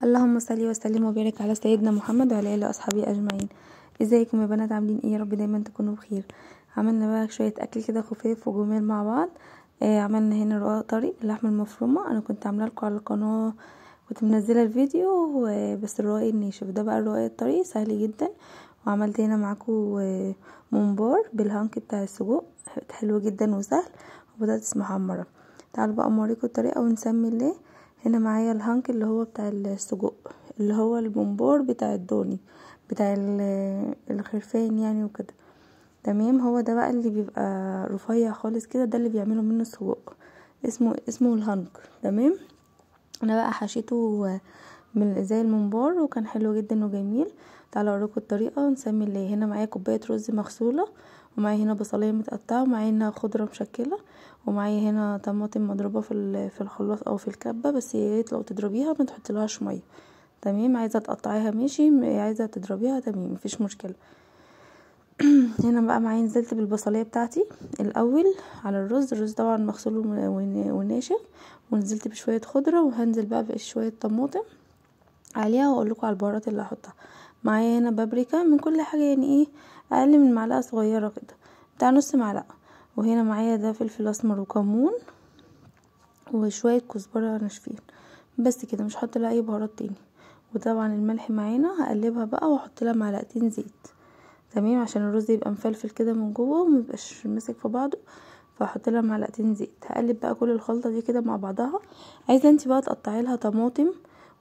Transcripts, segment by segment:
اللهم صل وسلم وبارك على سيدنا محمد وعلى اله واصحابه اجمعين. ازيكم يا بنات؟ عاملين ايه؟ يا رب دايما تكونوا بخير. عملنا بقى شويه اكل كده خفيف وجمال مع بعض. عملنا هنا رقاق طري باللحمه المفرومه. انا كنت عامله لكم على القناه، كنت منزله الفيديو بس الرقاق الناشف ده بقى الرقاق الطري سهل جدا. وعملت هنا معاكم ممبار بالهانك بتاع السجق، حلو جدا وسهل، وبطاطس محمره. تعالوا بقى اوريكم الطريقه ونسمي الله. هنا معايا الهانك اللي هو بتاع السجق، اللي هو الممبار بتاع الضاني، بتاع الخرفان يعني وكده. تمام، هو ده بقى اللي بيبقى رفيع خالص كده، ده اللي بيعملوا منه السجق، اسمه الهانك. تمام، انا بقى حشيته من زي الممبار وكان حلو جدا وجميل. تعالوا اوريكم الطريقه ونسمي الله. هنا معايا كوبايه رز مغسوله، ومعايا هنا بصلايه متقطعه، ومعايا هنا خضره مشكله، ومعايا هنا طماطم مضروبه في الخلاط او في الكبه، بس يا ريت لو تضربيها ما تحطيلهاش ميه. تمام، عايزه تقطعيها ماشي، عايزه تضربيها تمام مفيش مشكله. هنا بقى معايا نزلت بالبصليه بتاعتي الاول على الرز طبعا مغسول وناشف، ونزلت بشويه خضره، وهنزل بقى بشويه طماطم عليها، واقول لكم على البهارات اللي هحطها. معايا هنا بابريكا من كل حاجه، يعني ايه، اقل من معلقه صغيره كده، بتاع نص معلقه. وهنا معايا ده فلفل اسمر وكمون وشويه كزبره ناشفين، بس كده، مش هحط لها اي بهارات تاني. وطبعا الملح معانا، هقلبها بقى واحط لها معلقتين زيت. تمام، عشان الرز يبقى مفلفل كده من جوه وميبقاش ماسك في بعضه، فاحط لها معلقتين زيت. هقلب بقى كل الخلطه دي كده مع بعضها. عايزه انت بقى تقطعي لها طماطم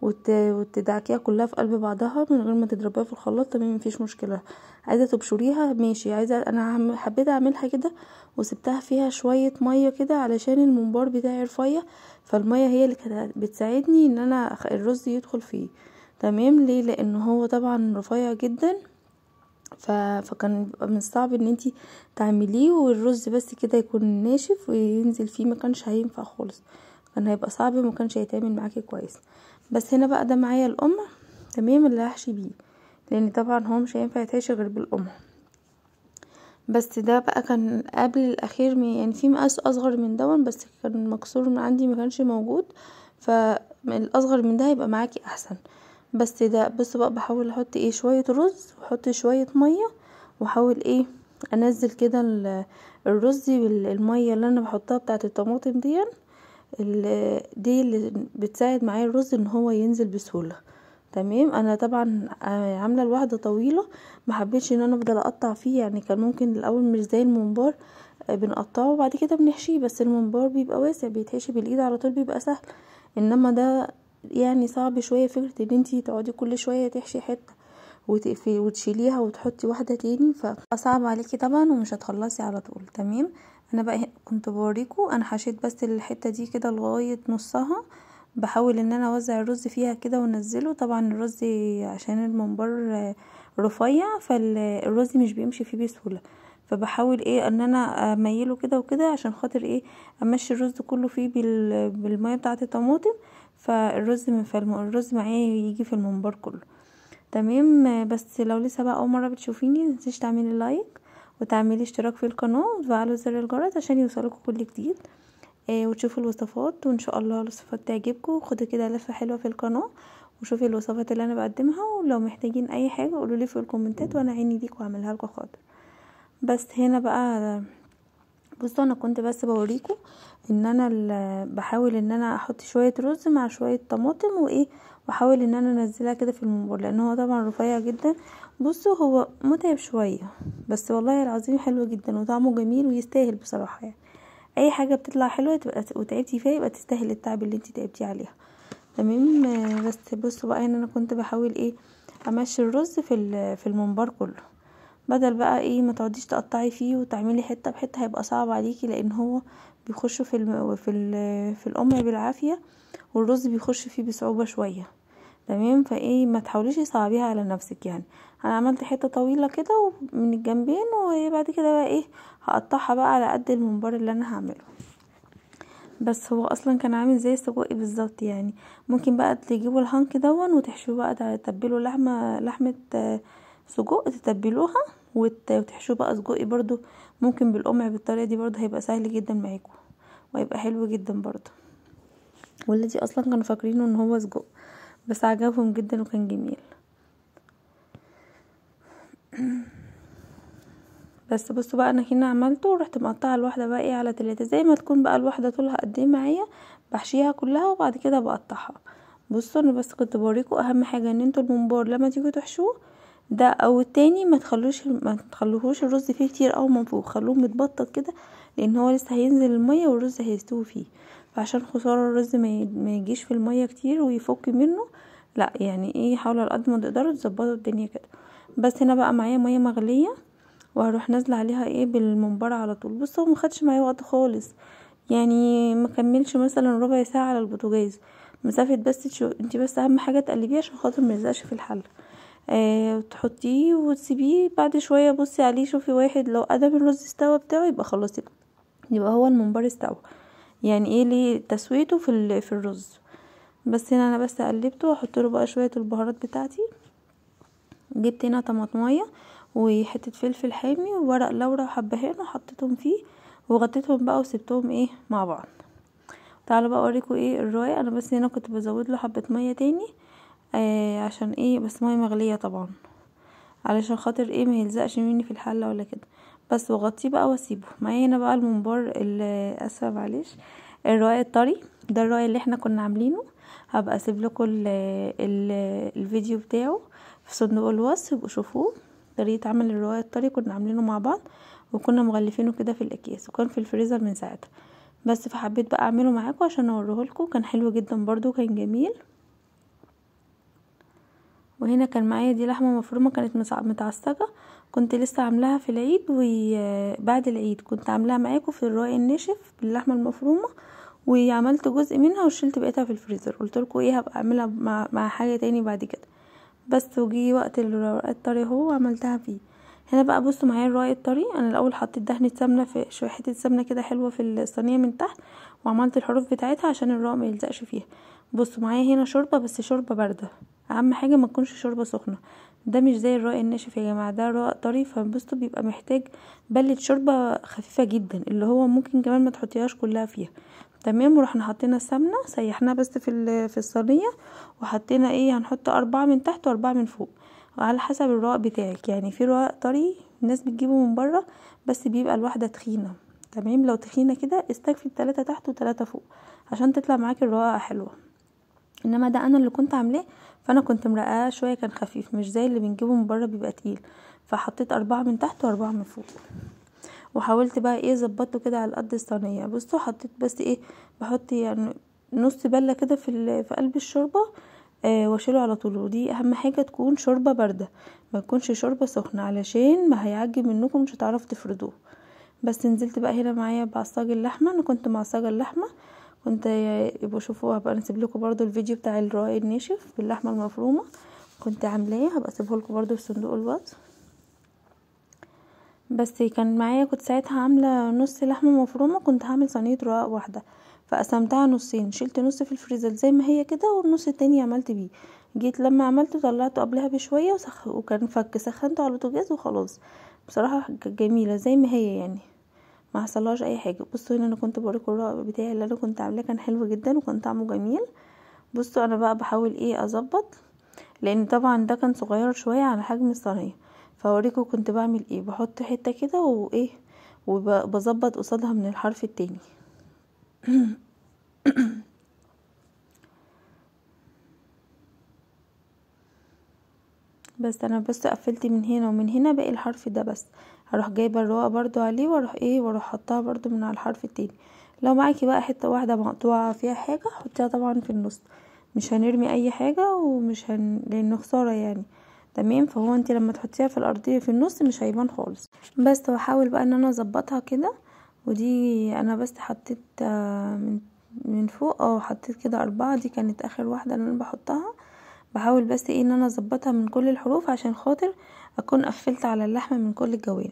وتدعكيها كلها في قلب بعضها من غير ما تضربيها في الخلاط، تمام مفيش مشكله. عايزه تبشريها ماشي، عايزه انا حبيت اعملها كده وسبتها فيها شويه ميه كده علشان الممبار بتاعي رفيع، فالميه هي اللي كانت بتساعدني ان انا الرز يدخل فيه. تمام، ليه؟ لان هو طبعا رفيع جدا، فكان بيبقى من الصعب ان انتي تعمليه والرز بس كده يكون ناشف وينزل فيه، ما كانش هينفع خالص، كان هيبقى صعب وما كانش هيتعمل معاكي كويس. بس هنا بقى ده معايا القمع، تمام، اللي هحشي بيه، لان طبعا هو مش هينفع يتحشي غير بالقمع. بس ده بقى كان قبل الاخير، يعني في مقاس اصغر من دون بس كان مكسور من عندي، ما كانش موجود، فالاصغر من ده هيبقى معاكي احسن. بس ده بس بقى بحاول احط شويه رز واحط شويه ميه، واحاول انزل كده الرز بالميه اللي انا بحطها بتاعه الطماطم دي اللي بتساعد معايا الرز ان هو ينزل بسهوله. تمام، انا طبعا عامله الواحده طويله، ما حبيتش ان انا افضل اقطع فيه، يعني كان ممكن الاول مش زي الممبار بنقطعه وبعد كده بنحشيه، بس الممبار بيبقى واسع بيتحشي بالايد على طول بيبقى سهل، انما ده يعني صعب شويه، فكره ان انتي تقعدي كل شويه تحشي حته وتقفي وتشيليها وتحطي واحده تاني، فصعب عليكي طبعا ومش هتخلصي على طول. تمام، انا بقى كنت بوريكم انا حشيت بس الحته دي كده لغايه نصها، بحاول ان انا اوزع الرز فيها كده وانزله. طبعا الرز عشان الممبار رفيع، فالرز مش بيمشي فيه بسهوله، فبحاول ان انا اميله كده وكده عشان خاطر امشي الرز كله فيه بالميه بتاعه الطماطم، فالرز معايا يجي في الممبار كله. تمام، بس لو لسه بقى اول مره بتشوفيني متنسيش تعملي لايك وتعملي اشتراك في القناه وتفعلوا زر الجرس عشان يوصلكوا كل جديد، وتشوفوا الوصفات، وان شاء الله الوصفات تعجبكم. خدوا كده لفه حلوه في القناه وشوفي الوصفات اللي انا بقدمها، ولو محتاجين اي حاجه قولوا لي في الكومنتات وانا عيني ليكوا واعملها لكم حاضر. بس هنا بقى بصوا، انا كنت بس بوريكم ان انا بحاول ان انا احط شويه رز مع شويه طماطم واحاول ان انا انزلها كده في الممبار، لان هو طبعا رفيع جدا. بصوا هو متعب شويه، بس والله العظيم حلو جدا وطعمه جميل ويستاهل بصراحه، يعني اي حاجه بتطلع حلوه تبقى وتعبتي فيها يبقى تستاهل التعب اللي انت تعبتي عليها. تمام، بس بصوا بقى ان انا كنت بحاول امشي الرز في الممبار كله، بدل بقى ما تقعديش تقطعي فيه وتعملي حته بحته، هيبقى صعب عليكي، لان هو بيخش في القمع بالعافيه، والرز بيخش فيه بصعوبه شويه. تمام، ما تحاوليش تصعبيها على نفسك. يعني انا عملت حته طويله كده من الجنبين، وبعد كده بقى هقطعها بقى على قد الممبار اللي انا هعمله. بس هو اصلا كان عامل زي السجق بالظبط، يعني ممكن بقى تجيبوا الهانك دون وتحشوه بقى، تتبلوا لحمه سجق تتبلوها وتحشوه بقى سجق برضو، ممكن بالقمع بالطريقه دي برضو هيبقى سهل جدا معاكم وهيبقى حلو جدا برضو، والذي اصلا كانوا فاكرينه ان هو سجق. بس عجبهم جدا وكان جميل. بس بصوا بقى انا هنا عملته ورحت مقطعه الواحده بقى ايه على 3 زي ما تكون بقى الواحده طولها قد ايه معايا، بحشيها كلها وبعد كده بقطعها. بصوا انا بس كنت بوريكم اهم حاجه ان انتوا الممبار لما تيجوا تحشوه ده او التاني ما تخلوهوش الرز فيه كتير او منفوخ، خلوه متبطط كده لان هو لسه هينزل الميه والرز هيستوي فيه، فعشان خساره الرز ما يجيش في الميه كتير ويفك منه، لا يعني ايه حاولوا على قد ما تقدروا تظبطوا الدنيا كده. بس هنا بقى معايا ميه مغليه وهروح نازله عليها ايه بالممبار على طول. بصوا ما خدش معايا وقت خالص، يعني ما كملش مثلا ربع ساعه على البوتاجاز، مسافه بس انتي بس اهم حاجه تقلبيه عشان خاطر ما يلزقش في الحله. وتحطيه وتسيبيه بعد شويه بصي عليه شوفي واحد لو قدم الرز استوى بتاعه يبقى خلاص، يبقى هو الممبار استوى، يعني ايه ليه تسويته في الرز. بس هنا انا بس قلبته واحط له بقى شويه البهارات بتاعتي. جبت هنا طماطميه وحته فلفل حامي وورق لورا وحبهان وحطيتهم فيه وغطيتهم بقى وسبتهم ايه مع بعض. تعالوا بقى اوريكم ايه الرواية. انا بس هنا كنت بزود له حبه ميه تاني عشان ايه بس ميه مغليه طبعا علشان خاطر ايه ما يلزقش مني في الحله ولا كده. بس واغطيه بقى واسيبه. معايا هنا بقى الممبار اسفه معلش الرواية الطري ده، الرواية اللي احنا كنا عاملينه. هبقى اسيب لكم الفيديو بتاعه في صندوق الوصف، يبقوا شوفوه طريقه عمل الرواية الطري. كنا عاملينه مع بعض وكنا مغلفينه كده في الاكياس وكان في الفريزر من ساعتها، بس فحبيت بقى اعمله معاكم عشان اوريهولكم. كان حلو جدا برضو كان جميل. وهنا كان معايا دي لحمه مفرومه كانت متعصجه، كنت لسه عاملاها في العيد وبعد العيد كنت عاملاها معاكم في الرقاق الناشف باللحمه المفرومه، وعملت جزء منها وشلت بقيتها في الفريزر. قلت لكم ايه هبقى اعملها مع حاجه تاني بعد كده. بس وجي وقت الرقاق الطري اهو عملتها فيه. هنا بقى بصوا معايا الرقاق الطري. انا الاول حطيت دهنه سمنه في شويه حته سمنه كده حلوه في الصينيه من تحت، وعملت الحروف بتاعتها عشان الرقاق ما يلزقش فيها. بصوا معايا هنا شوربه بس شوربه بارده، اهم حاجه ما تكونش شوربه سخنه. ده مش زي الرقاق الناشف يا جماعه، ده رقاق طري فبصوا بيبقى محتاج بله شوربه خفيفه جدا اللي هو ممكن كمان ما تحطيهاش كلها فيها. تمام. ورحنا حطينا السمنه سيحناها بس في الصينيه، وحطينا ايه هنحط 4 من تحت و4 من فوق وعلى حسب الرقاق بتاعك. يعني في رقاق طري الناس بتجيبه من بره بس بيبقى الواحده تخينه، تمام. لو تخينه كده استكفي 3 تحت و3 فوق عشان تطلع معاكي الرقاقه حلوه. انما ده انا اللي كنت عاملاه، فانا كنت مرقاه شويه كان خفيف مش زي اللي بنجيبه من بره بيبقى تقيل. فحطيت 4 من تحت و4 من فوق، وحاولت بقى ايه ظبطته كده على قد الصينيه. بصوا حطيت بس ايه بحط يعني نص بله كده في قلب الشوربه واشيله على طول. ودي اهم حاجه تكون شوربه بارده ما تكونش شوربه سخنه علشان ما هيعجب منكم مش هتعرفوا تفردوه. بس نزلت بقى هنا معايا بعصاج اللحمه. انا كنت معصاجه اللحمه كنت يبقوا شوفوا، هبقى نسيب لكم برضو الفيديو بتاع الرقاق الناشف باللحمه المفرومه كنت عاملاه، هبقى اسيبه لكم برضو في صندوق الوصف. بس كان معايا كنت ساعتها عامله نص لحمه مفرومه، كنت هعمل صينيه رقاق واحده فقسمتها نصين، شلت نص في الفريزر زي ما هي كده والنص التاني عملت بيه. جيت لما عملته طلعته قبلها بشويه وكان سخنته على البوتاجاز وخلاص. بصراحه كانت جميله زي ما هي يعني ما حصلهاش اي حاجه. بصوا هنا انا كنت بوريكم الرقاق بتاعي اللي انا كنت عاملاه كان حلو جدا وكان طعمه جميل. بصوا انا بقى بحاول ايه اظبط لان طبعا ده كان صغير شويه على حجم الصينيه، فاوريكم كنت بعمل ايه بحط حته كده وايه وبظبط قصادها من الحرف التاني. بس انا بس قفلت من هنا ومن هنا باقي الحرف ده بس هروح جايبه الرقاق برضو عليه واروح حطها برضو من على الحرف التاني. لو معاكي بقى حته واحده مقطوعه فيها حاجه حطيها طبعا في النص، مش هنرمي اي حاجه لانه خساره يعني. تمام. فهو انت لما تحطيها في الارضيه في النص مش هيبان خالص. بس واحاول بقى ان انا اظبطها كده. ودي انا بس حطيت من فوق حطيت كده 4، دي كانت اخر واحده اللي انا بحطها. بحاول بس ايه ان انا اظبطها من كل الحروف عشان خاطر اكون قفلت على اللحمه من كل الجوانب.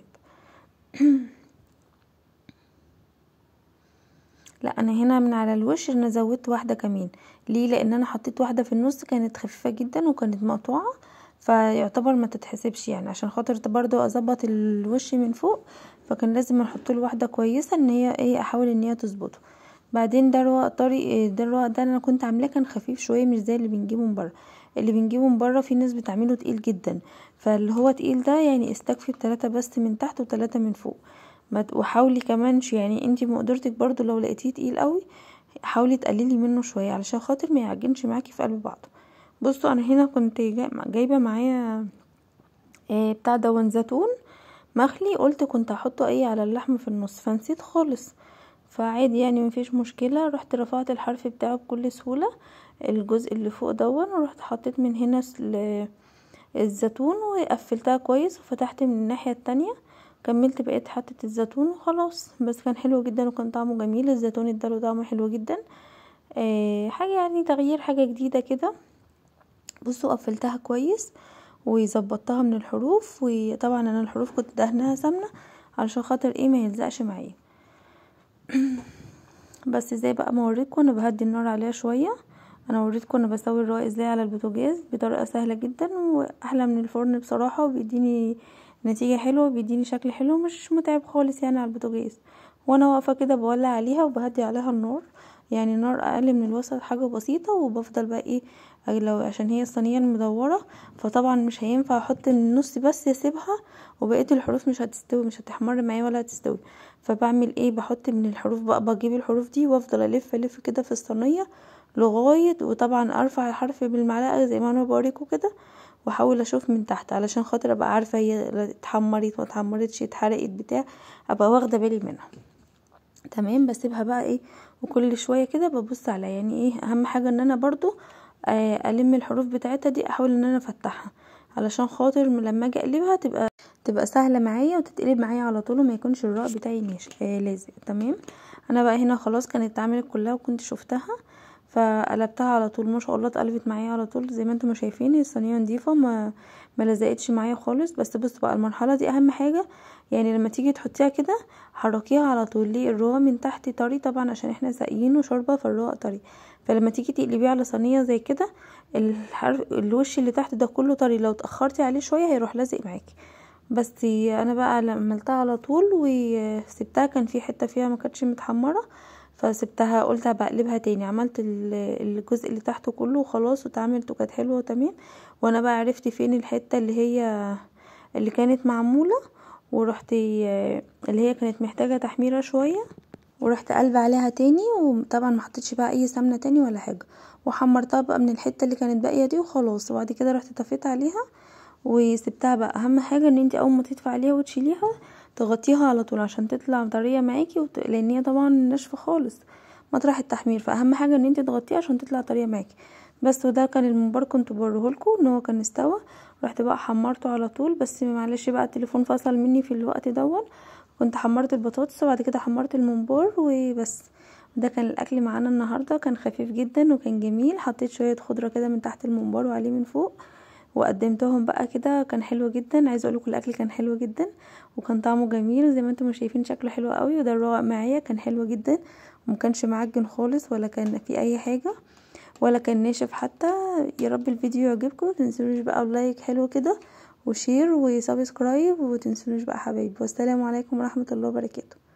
لا انا هنا من على الوش انا زودت واحده كمان. ليه؟ لان انا حطيت واحده في النص كانت خفيفه جدا وكانت مقطوعه فيعتبر ما تتحسبش يعني عشان خاطر برضو اظبط الوش من فوق، فكان لازم احط له واحده كويسه ان هي ايه احاول ان هي تظبطه. بعدين ده رواق طري، ده الرواق ده انا كنت عاملاه كان خفيف شويه، مش زي اللي بنجيبه من بره. اللي بنجيبه من بره في ناس بتعمله تقيل جدا، فاللي هو تقيل ده يعني استكفي ب3 بس من تحت و3 من فوق. وحاولي كمان يعني انتي بمقدرتك برضو لو لقيتيه تقيل قوي حاولي تقللي منه شويه علشان خاطر ما يعجنش معاكي في قلب بعضه. بصوا انا هنا كنت جايبه معايا بتاع دون زيتون مخلي، قلت كنت هحطه على اللحمه في النص فنسيت خالص، فعادي يعني مفيش مشكله. رحت رفعت الحرف بتاعه بكل سهوله، الجزء اللي فوق دون، ورحت حطيت من هنا الزيتون وقفلتها كويس، وفتحت من الناحيه التانية كملت بقيت حطة الزيتون وخلاص. بس كان حلو جدا وكان طعمه جميل، الزيتون اداله طعمه حلو جدا. حاجه يعني تغيير، حاجه جديده كده. بصوا قفلتها كويس وظبطتها من الحروف، وطبعا انا الحروف كنت دهنها سمنه علشان خاطر ما يلزقش معايا. بس ازاي بقى ما اوريكم، انا بهدي النار عليها شويه. انا وريتكم انا بسوي الرقاق ازاي على البوتاجاز بطريقه سهله جدا واحلى من الفرن بصراحه، وبيديني نتيجه حلوه، بيديني شكل حلو مش متعب خالص يعني على البوتاجاز. وانا واقفه كده بولع عليها وبهدي عليها النار، يعني نار اقل من الوسط حاجه بسيطه، وبفضل بقى لو عشان هي الصينيه المدوره فطبعا مش هينفع احط النص بس اسيبها وبقيه الحروف مش هتستوي، مش هتحمر معايا ولا هتستوي. فبعمل بحط من الحروف بقى، بجيب الحروف دي وافضل الف كده في الصينيه لغايه، وطبعا ارفع الحرف بالمعلقه زي ما انا بوريكم كده، واحاول اشوف من تحت علشان خاطر ابقى عارفه هي اتحمرت ما اتحمرتش اتحرقت بتاع، ابقى واخده بالي منها. تمام. بسيبها بقى وكل شويه كده ببص على يعني اهم حاجه ان انا برضو الم الحروف بتاعتها دي، احاول ان انا افتحها علشان خاطر لما اجي اقلبها تبقى سهله معايا وتتقلب معايا على طول، وما يكونش الرق بتاعي لازق. تمام. انا بقى هنا خلاص كانت اتعملت كلها وكنت شفتها فقلبتها على طول، ما شاء الله اتقلبت معايا على طول زي ما انتم شايفين، الصينيه نضيفه ما لزقتش معايا خالص. بس بص بقى المرحله دي اهم حاجه، يعني لما تيجي تحطيها كده حركيها على طول. ليه؟ الرواق من تحت طري طبعا عشان احنا ساقيينه شوربه، فالرواق طري، فلما تيجي تقلبيه على صينيه زي كده الوش اللي تحت ده كله طري، لو اتاخرتي عليه شويه هيروح لازق معاكي. بس انا بقى عملتها على طول وسبتها، كان في حته فيها ما كانتش متحمره فسبتها، قلت بقلبها تاني، عملت الجزء اللي تحته كله وخلاص واتعملت وكانت حلوه وتمام. وانا بقى عرفت فين الحته اللي كانت معموله، ورحت اللي هي كانت محتاجه تحميره شويه، ورحت قلب عليها تاني، وطبعا ما حطيتش بقى اي سمنه تاني ولا حاجه، وحمرتها بقى من الحته اللي كانت باقيه دي وخلاص. وبعد كده رحت طفيت عليها وسبتها بقى. اهم حاجه ان انتي اول ما تدفع عليها وتشيليها تغطيها على طول عشان تطلع طريه معاكي لان هي طبعا ناشفه خالص مطرح التحمير، فاهم حاجه ان انتي تغطيها عشان تطلع طريه معاكي بس. وده كان الممبار كنت بوريهولكم ان هو كان استوى، رحت بقى حمرته على طول. بس معلش بقى التليفون فصل مني في الوقت دون، كنت حمرت البطاطس وبعد كده حمرت الممبار وبس. ده كان الاكل معانا النهارده، كان خفيف جدا وكان جميل. حطيت شويه خضره كده من تحت الممبار وعليه من فوق وقدمتهم بقى كده، كان حلو جدا. عايزه اقول لكم الاكل كان حلو جدا وكان طعمه جميل زي ما انتم شايفين، شكله حلو قوي. وده الرواق معايا كان حلو جدا ومكانش معجن خالص ولا كان في اي حاجه ولا كان ناشف حتى. يا رب الفيديو يعجبكم، متنسونوش بقى لايك حلو كده وشير وسبسكرايب، ومتنسونوش بقى حبايبي. والسلام عليكم ورحمه الله وبركاته.